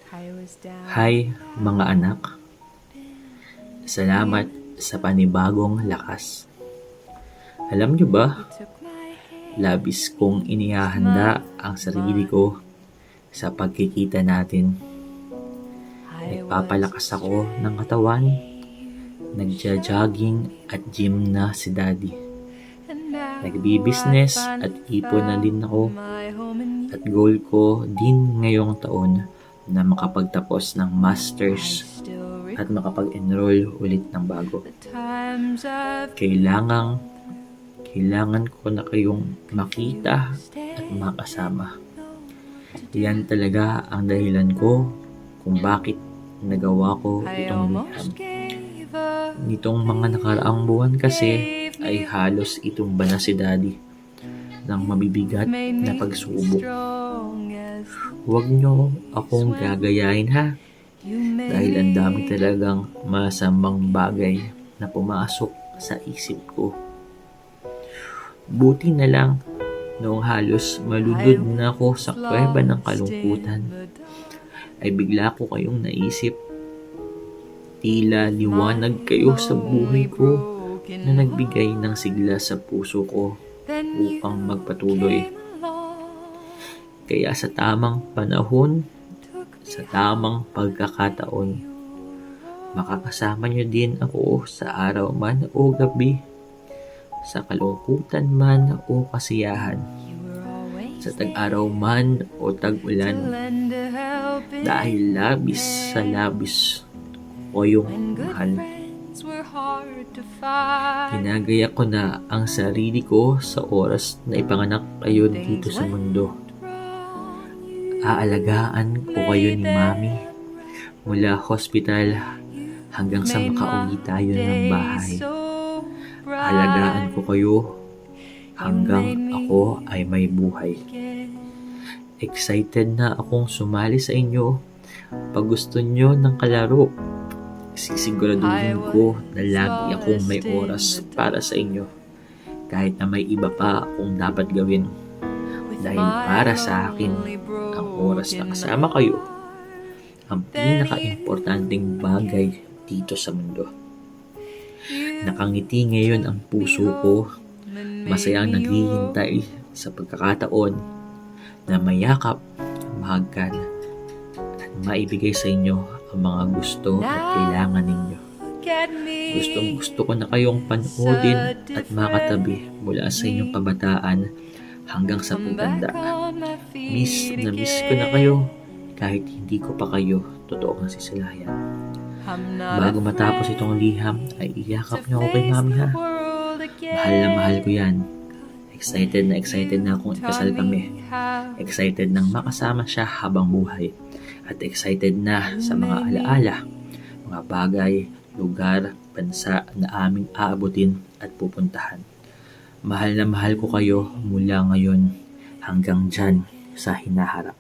Hi mga anak, salamat sa panibagong lakas. Alam niyo ba, labis kong inihahanda ang sarili ko sa pagkikita natin. Nagpapalakas ako ng katawan, nagja-jogging at gym na si Daddy. Nagbi-business at ipon na din ako at goal ko din ngayong taon na makapagtapos ng masters at makapag-enroll ulit ng bago. Kailangan ko na kayong makita at makasama. Yan talaga ang dahilan ko kung bakit nagawa ko itong liham. Nitong mga nakaraang buwan kasi ay halos itumba na si Daddy ng mabibigat na pagsubok. Huwag niyo akong gagayahin ha, dahil ang dami talagang masamang bagay na pumasok sa isip ko. Buti na lang noong halos maludod na ako sa kuweba ng kalungkutan, ay bigla ko kayong naisip. Tila liwanag kayo sa buhay ko na nagbigay ng sigla sa puso ko upang magpatuloy. Kaya sa tamang panahon, sa tamang pagkakataon, makakasama niyo din ako sa araw man o gabi, sa kalungkutan man o kasiyahan, sa tag-araw man o tag-ulan, dahil labis sa labis ko yung mahal. Ginagaya ko na ang sarili ko sa oras na ipanganak kayo dito sa mundo. Aalagaan ko kayo ni Mami mula hospital hanggang sa makauwi tayo ng bahay. Aalagaan ko kayo hanggang ako ay may buhay. Excited na akong sumali sa inyo pag gusto nyo ng kalaro. Sisiguraduhin ko na lagi akong may oras para sa inyo kahit na may iba pa akong dapat gawin. Dahil para sa akin, ang oras na kasama kayo ang pinaka-importanting bagay dito sa mundo. Nakangiti ngayon ang puso ko, masayang naghihintay sa pagkakataon na mayakap, mahagkan at maibigay sa inyo ang mga gusto at kailangan ninyo. Gustong-gusto ko na kayong panoodin at makatabi mula sa inyong kabataan hanggang sa pagtanda. Miss ko na kayo kahit hindi ko pa kayo totoong nasisilayan. Bago matapos itong liham ay iyakap niyo ako kay Mami ha. Mahal na mahal ko yan. Excited na akong ikasal kami. Excited nang makasama siya habang buhay. At excited na sa mga alaala, mga bagay, lugar, bansa na aming aabutin at pupuntahan. Mahal na mahal ko kayo mula ngayon hanggang dyan sa hinaharap.